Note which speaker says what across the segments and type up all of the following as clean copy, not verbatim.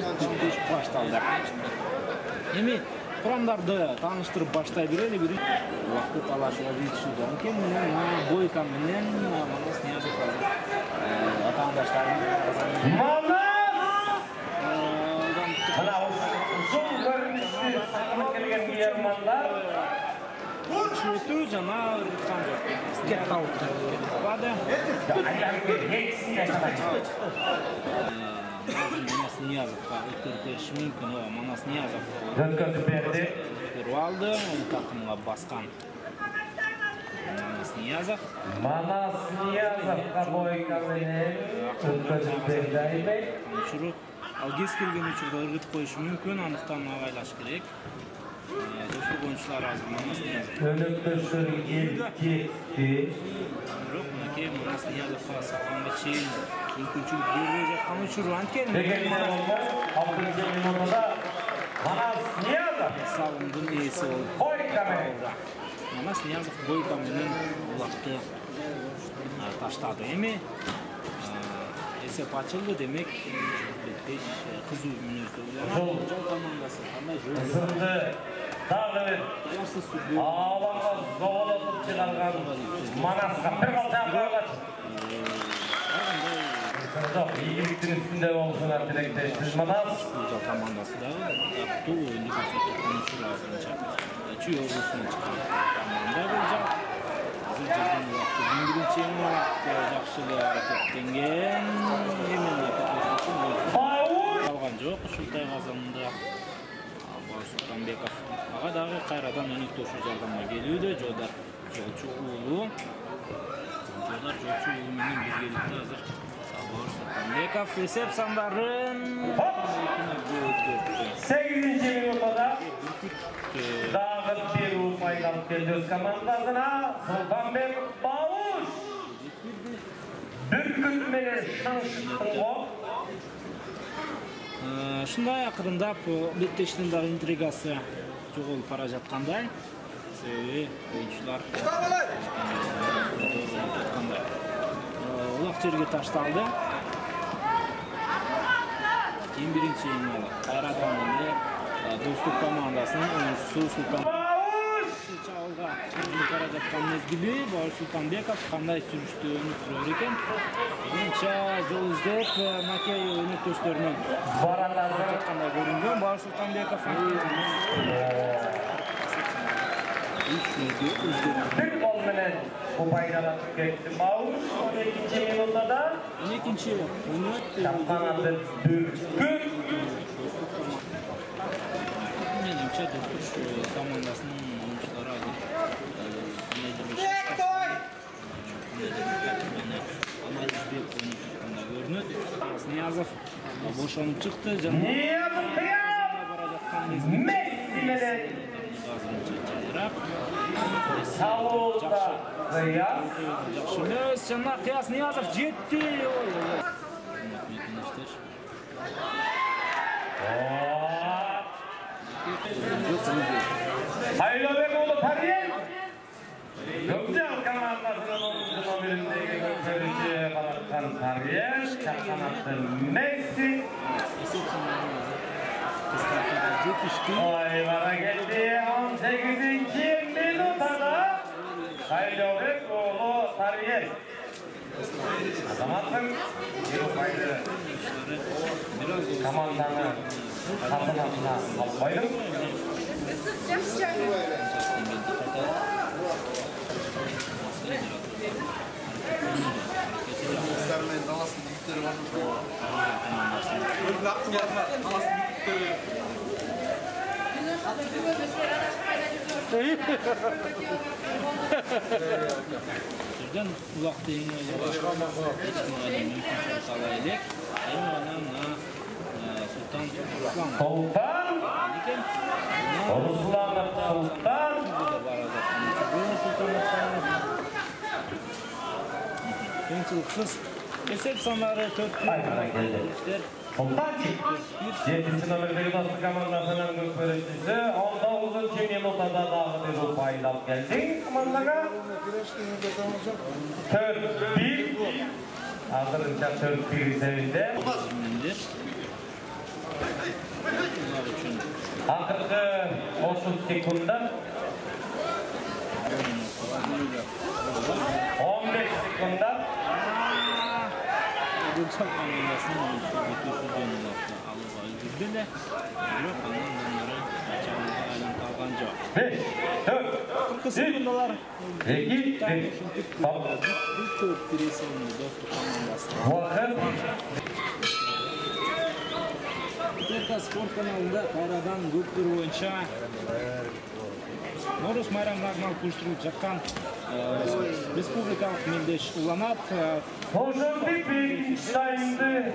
Speaker 1: беттеш башталды. Эми курамдарды тааныштырып баштай берели бир убакты талашууга жетишүүдөн кийин Бойко менен Манас Ниязов атаандаштардын Чүтүү жана кет алды. Манас Ниязовга өткөрүп бериши мүмкүн. Манас Ниязов
Speaker 2: өткөрүп берди.
Speaker 1: Өткөрүп алды. Такымга баскан Манас Ниязов.
Speaker 2: Манас Ниязовга Бойко менен өткөрүп берди Айбек.
Speaker 1: Ал кез келген учурда ыргытып коюшу мүмкүн, андыктан агайлаш керек. Достук оюнчулар азыр Манас Ниязов.
Speaker 2: Өнөктөштөр кетти.
Speaker 1: Бирок мынакей Манас Ниязовго саканга чейин мүмкүнчүлүк бербей жаткан учур анткени.
Speaker 2: Дегенде болмок, 6 минутта Манас Ниязов
Speaker 1: салымдын ээси болуп
Speaker 2: Бойко менен.
Speaker 1: Манас Ниязов Бойко менен улакты таштады. Эми эсеп ачылды, демек беттеш кызуу мүнөздө ойлонот. Жол командасы кандай жол?
Speaker 2: Сынды дагы алаңга зоолотуп чыгарган Манаска бир калча койгоч. Жок, ийгиликтин үстүндө болсуна тилектештиз Манас.
Speaker 1: Жол командасы дагы актуу ойунду көрсөткөн учур азырынча. Чүй облусунан чыккан команда болжак. Азыр жерден убакты 11-чи жакшы эле аракеттенген. Алган жок, ушундай казанда Султанбеков ага дагы кайрадан өнөктөшүү жардамга келүүдө. Жодар Жолчу уулу менен биргеликте азыр Султанбеков эсеп сандарын
Speaker 2: 8-ci minutda dagы бир упай алып келди өз командасына. Султанбеков Бауш бүркүт менен шаңшыктынго.
Speaker 1: Ушундай акырындап беттештин дагы интригасы жоголуп бара жаткандай. Себеби оюнчулар улак жерге ташталды. Кийин биринчи эми кайрадан эле достук командасынын оюнчусу Султанбеков чабуулга чыгып бара жаткан мезгили Султанбеков кандай жүрүштү өнүктүрөр экен. Мынча жол издеп макей өнөктөштөрүнөн
Speaker 2: баратар
Speaker 1: жаткандай көрүнгөн. Султанбеков
Speaker 2: bir gol menен упайдалатып кетти Бауш. 12-ci minutda
Speaker 1: 12-ci
Speaker 2: şapkanadı бүркүт.
Speaker 1: Менимче достук командасынын оюнчулары азыр анализдеп ойноп жаткандай көрүнөт. Ниязов бошонуп чыкты.
Speaker 2: Ниязов
Speaker 1: бара жаткан
Speaker 2: Месси менен Салуда Кыяс.
Speaker 1: Жакшы эмес, жана Кыяс Ниязов жетти.
Speaker 2: Aylovbek oğlu Tariyel. Gökçen komandasının 10. номерindeki göstericiye baratkan Tariyel. Çapkanattı Messi. Ayvara geldi 18. minutada. Aylovbek oğlu Tariyel. Azamattın bir ufaydı komandanı katılmasına almaydım.
Speaker 1: Жерден улакты эң элек. Sultan Kıyımçılıksız esep sanları 4-1
Speaker 2: Sultançik 7. номердегі достық командасының көкбөрішісі 19. минутада дағы бір ұпайлап келді командаға 4-1 Азырынша 4-1 есебінде
Speaker 1: Ular uchun
Speaker 2: Akırkı 30 sekunda 15 sekunda
Speaker 1: Gülçak komandasının bütün sürücünün alıp öldürdüler. Yok, onları çağırıya aylan kalgan yok.
Speaker 2: 5, 4,
Speaker 1: 40 sekundalar
Speaker 2: 2, 1.
Speaker 1: bu top direğinin dostluk komandası.
Speaker 2: Vakit.
Speaker 1: Türkiye Spor kanalında Kayradan Göktür boyunca Norus bayramlarına uyuşturulup жатқан республикалық мендеш уланат
Speaker 2: Koşun bir sayındı.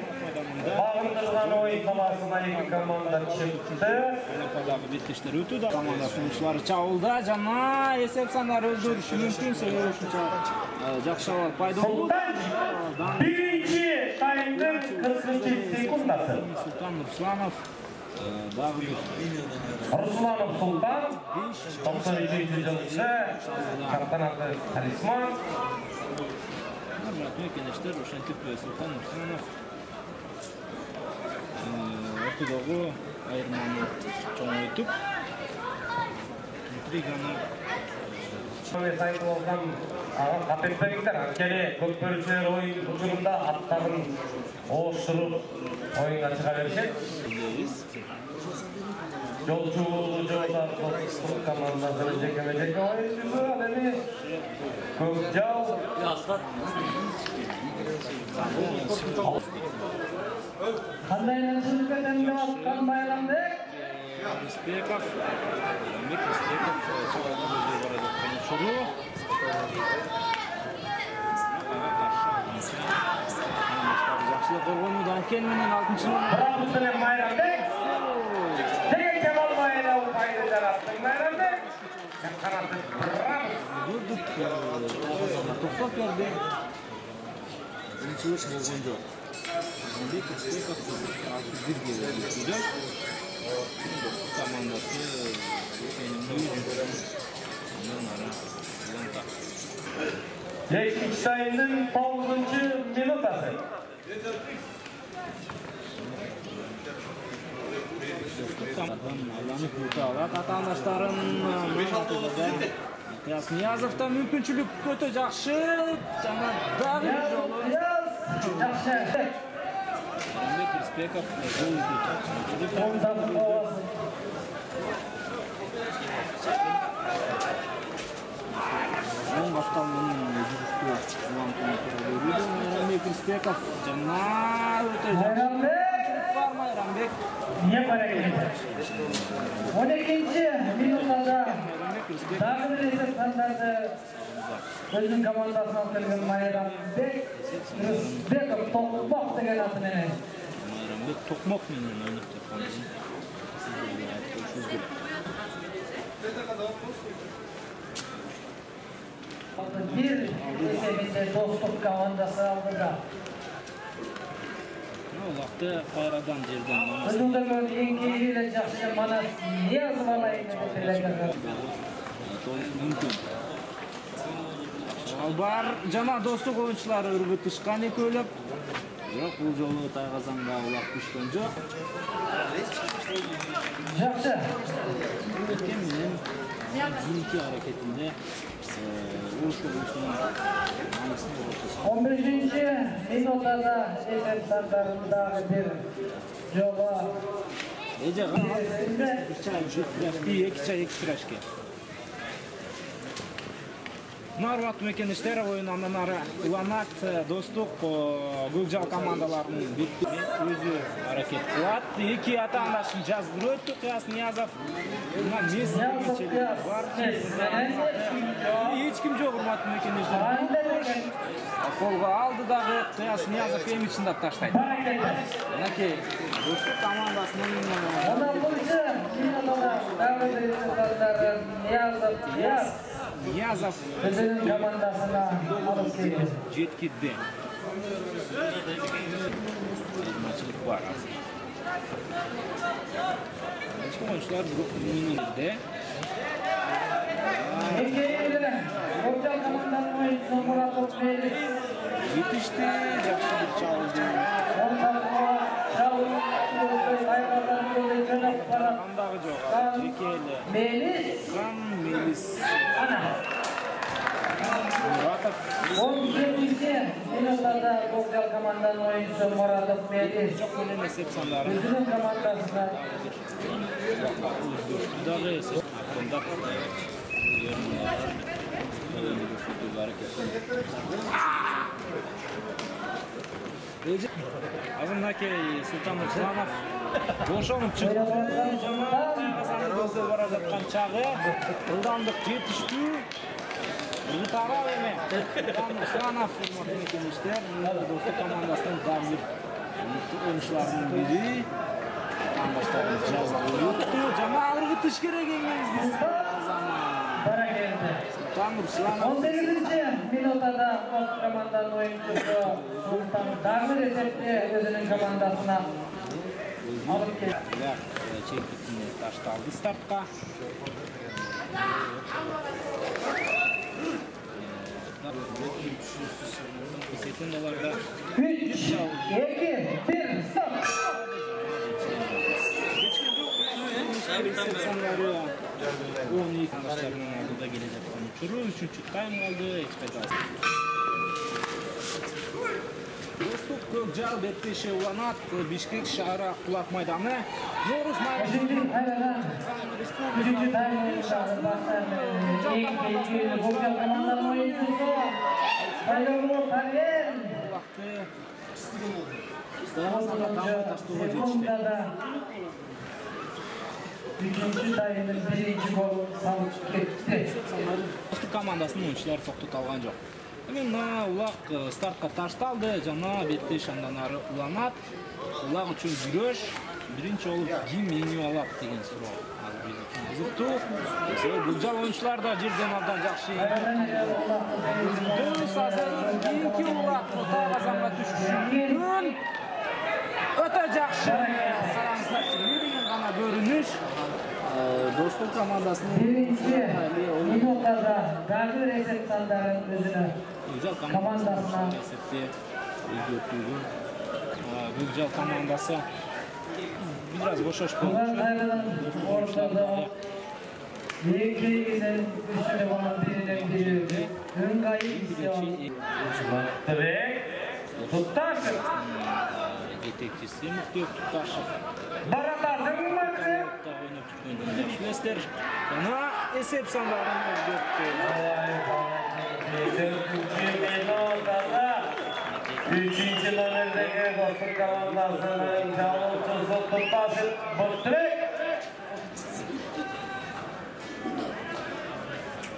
Speaker 2: Bağındırılan oyun salasına iki komanda çıktı.
Speaker 1: Olimpiadaдағы беттештер өтуді. Командасының oyuncuları чабылды. Жана есеп сандары өзгөрүшү мүмкүн. Себеби ушунча жакшылык пайда болду.
Speaker 2: Sultan birinci sayındı 40. sekundası.
Speaker 1: Султан Русланов дагы
Speaker 2: Ruslanov Sultan 92. yılında Kartanatı Talisman.
Speaker 1: Мекенештер ошентип Султан Русланов ортодогу айырманы чоңойтуп интриганы
Speaker 2: Ve sayın olsam kapetbekler askeri gökbörüşler oyun uçurumda atların oğuşturup oyuna çıkarırken
Speaker 1: билебиз.
Speaker 2: yolcu yolda dostluk komandasını çekemeyecek oyuncusu ademi Gökçal Kanday nasıl bedende atkan bayramdık?
Speaker 1: Респеков, Рамик Респеков чабалдан өзү бара жаткан учуру. Жакшылык коргонуудан кийин менен 6-нчы
Speaker 2: Bravo Selim bayramdık. Tek Kemal bayrağı paydı yarattın bayramdık. Kanatı bravo.
Speaker 1: көрдүк. Токтоп берди. Ынчылык болгон жок. Рамик Респеков бирге өтүүдө. Командасы
Speaker 2: Geçmiş sayının 9. minutası.
Speaker 1: Айланып өтө алат атаандаштарын Кыяс Ниязовдо мүмкүнчүлүк өтө жакшы. Жана дагы бир жолу
Speaker 2: Жақсы.
Speaker 1: Рамик Респеков гол издейт.
Speaker 2: Ondan kovası.
Speaker 1: Оң башталганын жүрүштү улантууну туура көрүүдө. Рамик Респеков жана өтө жакшы.
Speaker 2: Bayramdık.
Speaker 1: Бар Майрамбек.
Speaker 2: Niye para gelecek? 12. minutada
Speaker 1: Рамик Респеков
Speaker 2: dağlı bir esep sandardı. Özün komandasına kelgen Bayramdık. Rızbekov Tokmok degen atın ene.
Speaker 1: Майрамбек Токмок менен ойноп жатканын сиздерге айтып коюшубуз керек.
Speaker 2: Bir esebinde dostluk komandası aldı da.
Speaker 1: Улакты кайрадан жерден
Speaker 2: Özünde böyle yengeyle жақсы Manas Niyazov alayın dediler.
Speaker 1: мүмкүн. Албар жана достук оюнчулары ыргытышкан экөөлөп. Бирок бул жолу Тайгазанга улак түшкөн жок.
Speaker 2: Жақсы.
Speaker 1: Өткөн менен зиники аракетинде ушугусунун манысын көрсөтөт.
Speaker 2: 15. minutada esep sandarındağı bir joba.
Speaker 1: Эже bir çay, iki çay, iki piraşke. Нарват мекенештер ойунунан ары уланат достук Гүлжал командаларынын өзү аракет кылат. Эки атаандашын жаздыр өттү. Кыяс Ниязов мына Месси бар. Эч ким жок урматтуу мекенештер. Колго алды дагы Кыяс Ниязов эми чындап таштайт. Мынакей достук командасынын
Speaker 2: 16. minutada dağlı bir esep sandarın
Speaker 1: Ниязов
Speaker 2: Özünün komandasına alıp geldi.
Speaker 1: жеткирди. Ayırmacılık var aslında. Başka oyuncular grup minimumde.
Speaker 2: Ekeyle Gökçal komandanın oyuncusu Murat Okbeyli.
Speaker 1: Yetişti. Жақсы bir çaldı.
Speaker 2: Ondan sonra Şahul Kılıçbay
Speaker 1: Андагы жок. Жекеле.
Speaker 3: Melis.
Speaker 1: Кан Мелис.
Speaker 3: Ana.
Speaker 1: Muratov.
Speaker 3: 17-ci minutada Gökçal komandanın oyuncusu Muratov Melis.
Speaker 1: Жок менен эсеп сандары.
Speaker 3: Özünün komandasına
Speaker 1: Дагы эсеп. Андак. Азырнакей Султан Русланов ошонуп чыкты. Жамаат көздөй бара жаткан чагы ылдамдык жетиштүү. Тарал эме. Султан Русланов мектептештер достук командасынын дагы бир ойунчуларынын бири. Командаштарын жазды. Жана ыргытыш керек эңиңиз.
Speaker 3: para geldi.
Speaker 1: Султан Русланов
Speaker 3: 18-ci minutada Koç komandanın oyuncusu Sultan Damir esepte özünün komandasına alıp geldi.
Speaker 1: Çekitini taştaldı startqa. Esepten dolarda
Speaker 3: 3, 2, 1, stop.
Speaker 1: Onun ilk arkadaşlarının aldığında gelecek konuşuru. 3. time aldı. Ekspedasyon. Dostuk Gökçal Betteşe Ulanat Bişkek şehri Kulak Meydanı. Noruz
Speaker 3: Şimdi
Speaker 1: Meydanı.
Speaker 3: hayran. 3. time oyuncuları başlar. İlk keyifli Gökçal komandanın oyuncusu Bayramlı Kariyer.
Speaker 1: Vakti.
Speaker 3: Sekundada 3. time'ın 1. golü salıp gitti.
Speaker 1: Dostuk komandasının oyuncuları toktut algan жоқ. Мен улак стартка ташталды, жана Беттеш андан ары уланат. Улак үчүн күрөш биринчи болуп ким эңип алат деген суроо. Азыр биз үчүн кызыктуу. Gökçal oyuncular da жерден абдан жакшы. Дөрүс азыр кийинки улак тазамга түшүшүн өтө жакшы. Караңыздарчы, биринен гана көрүнүш. Достук командасынын
Speaker 3: 1. minutada Gagır esep sandarın özüne
Speaker 1: Gökçal
Speaker 3: komandasına
Speaker 1: esepte özgürtüğün. Gökçal komandası biraz boşoş
Speaker 3: Ulan
Speaker 1: olmuş.
Speaker 3: hayranın ortada Yekliğinin üstüne olan birinin biri Hüngay'ı isyan
Speaker 2: Tırek, Tuttaşır.
Speaker 1: Жетекчиси Муктук Тукташев.
Speaker 2: Баратардың мәрді.
Speaker 1: Шлестер жана эсеп сандарын өзгөрттү.
Speaker 2: 3. номердегі достық командасының жалғызы Тутташев Бұртырек.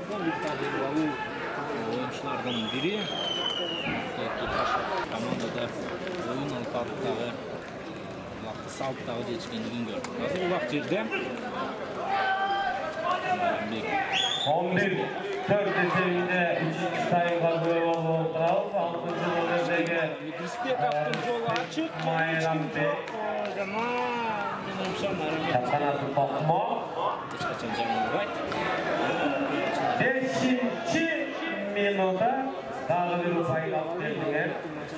Speaker 1: Бұл Виктория oyunculardan biri. Tuttашев командада oyun алып барыптагы улакты салыптагы жетишкендигин көрдүк. Азыр улак жерде
Speaker 2: 11 4 esebinde 3. tayımға göre olup oturalım. 6. номердегі
Speaker 1: Рисбековдун жолу ачык.
Speaker 2: Майрамбек.
Speaker 1: Жана менимче Майрамбек
Speaker 2: Çapkanası Tokma.
Speaker 1: эч качан жаңылбайт.
Speaker 2: 5. minuta дағы bir ufayla geldiler.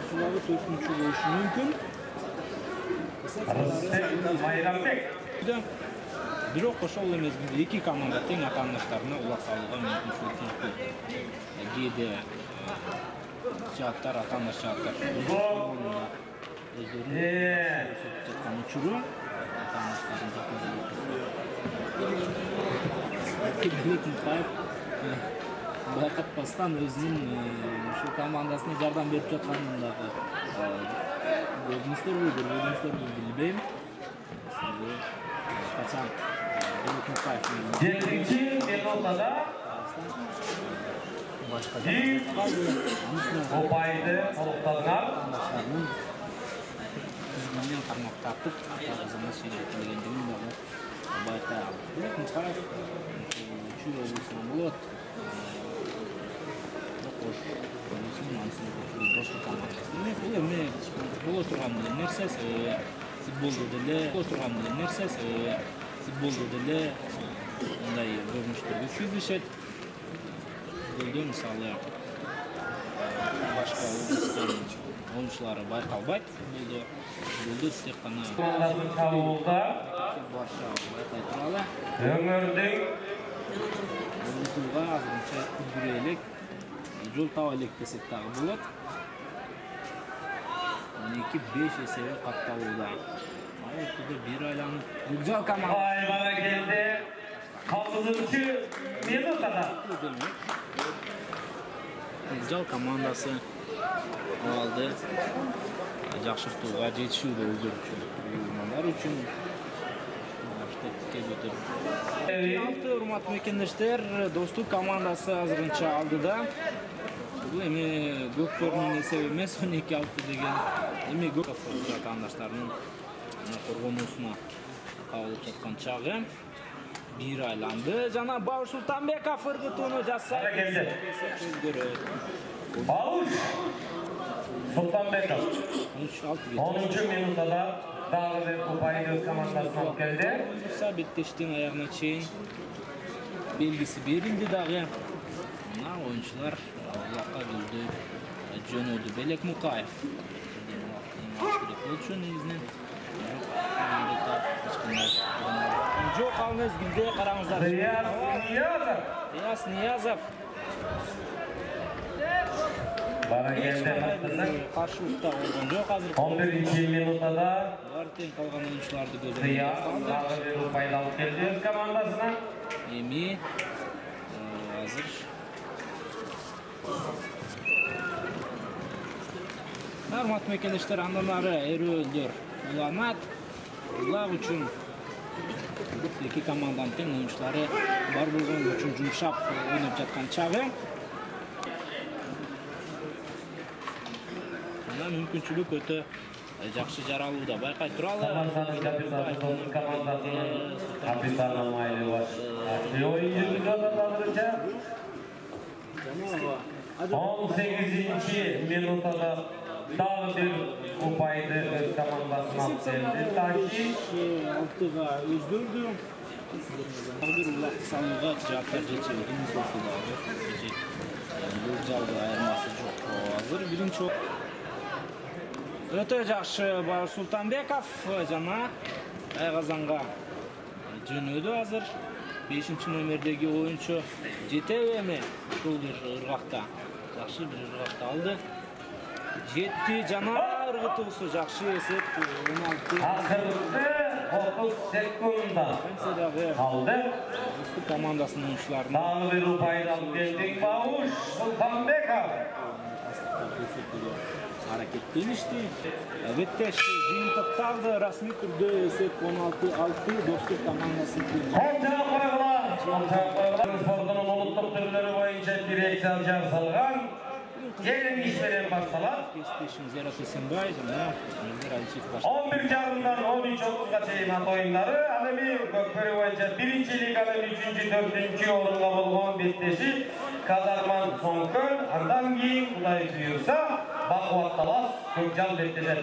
Speaker 1: Şuları 4-cü boluşu mümkün.
Speaker 2: Rıstep Mayranbek.
Speaker 1: Бирок ошол мезгилде эки команда тең атаандаштарына улак салууга мүмкүнчүлүк түздү. Кээде жааттар атаандаш жааттар өздөрүнүн жаткан учуру атаандаштарын жакын байкатпастан өзүнүн ушул командасына жардам берип жатканын дагы көрдүңүздөрбү билбейм. Качан
Speaker 2: 7. minutada ilk opaydı toluqtadılar.
Speaker 1: Bizden karmak tartıp azamı seyretmeliğindinin de bayta aldı. Mustafa şu olursun bulut. Hoş. Bizim ansızın dostluk olmaz. Bu oturanlı nerses futbolda dele oturanlı nerses futbolda dele onday görünüştürgü yüzleşet. Golda misалы başka oyuncuları baykalbayt. Golda tек қана
Speaker 2: Komandasının çabulda
Speaker 1: Варшава кайтыралы.
Speaker 2: Ömürdün
Speaker 1: Улутуга азырынча күрелек жол таба элек десек дагы болот. 12-5 эсеби катталууда. Ортодо бир айланып Көкжал команда
Speaker 2: Ayvara geldi. 6. minutada.
Speaker 1: Көкжал командасы алды. Жакшыртууга жетишүүдө өздөрү үчүн, меймандар үчүн. Алты урматтуу мекендештер, Достук командасы азырынча алдыда. Бул эми Көкбөрүнүн эсеби эмес, 12-6 деген эми Көкбөрүн атаандаштарынын коргонуусуна кабылып жаткан чагы. Бир айланды жана Бауыр Султанбеков ыргытууну жасап
Speaker 2: келди. Бауыр Султанбеков 10 minutada dağlı ve kupayı komandasına alıp geldi.
Speaker 1: Беттештин аягына чейин белгиси берилди дагы. Мына оюнчулар улакка көздөй жөнөдү. Белек Мукаев болчу негизинен. Жок, ал мезгилде караңыздар. Рияз Ниязов
Speaker 2: Bana geldi hattının
Speaker 1: каршылыкта болгон жок азыр.
Speaker 2: 11. minutada
Speaker 1: Бар тең калган оюнчуларды
Speaker 2: Riyaz dağlı ve kupayı alıp geldi öz komandasına.
Speaker 1: Эми азыр урматтуу мекендештер, андан ары эрөөлдөр уланат. Улак үчүн эки команданын тең оюнчулары бар болгон үчүн жумшап ойноп жаткан чагы. Мына мүмкүнчүлүк өтө жакшы жаралууда. Байкай туралы.
Speaker 2: Komandasının kapitası Dostuk komandasının kapitana Maylı var. Açlı oyuncu kazanırca 18. minutada dağlı bir kupayı öz komandasına alıp geldi. Taşi
Speaker 1: Алтыга өздөрдү. Бир улак салууга жааптар жетишеби. Көкжалды айырмасы жок. Азыр биринчи өтө жакшы Бауыр Султанбеков жана Айгазанга жөнөдү азыр. 5-номердеги оюнчу жетеби эми ушул бир ыргакта. Жакшы бир ыргакта алды. Жетти жана ыргытуусу жакшы эсеп 16.
Speaker 2: akırlıklı 30 sekunda kaldı.
Speaker 1: Достук командасынын оюнчуларына
Speaker 2: Dağlı bir kupayı alıp geldi. Bauş Sultanbekov.
Speaker 1: аракеттеништи. Беттеш жыйынтыкталды, расмий түрдө эсеп 16-6 Достук командасы.
Speaker 2: Konçağı koygular. Sportunun ulutluk türleri boyunca direksiyon salgan. Gelin işlerin başsalar.
Speaker 1: Кесиптешим Зерат Эсенбай жана Мирзер Алишев баш.
Speaker 2: 11 jarımdan 13-30'a çeyin at oyunları. Alemi Gökbörü boyunca 1. liganın 3. 4. orunga bolğon Betteşi Kazarman Sonkön. Andan keyin Kuday suyursa Bakıvat Talas Gökcan Betteş'e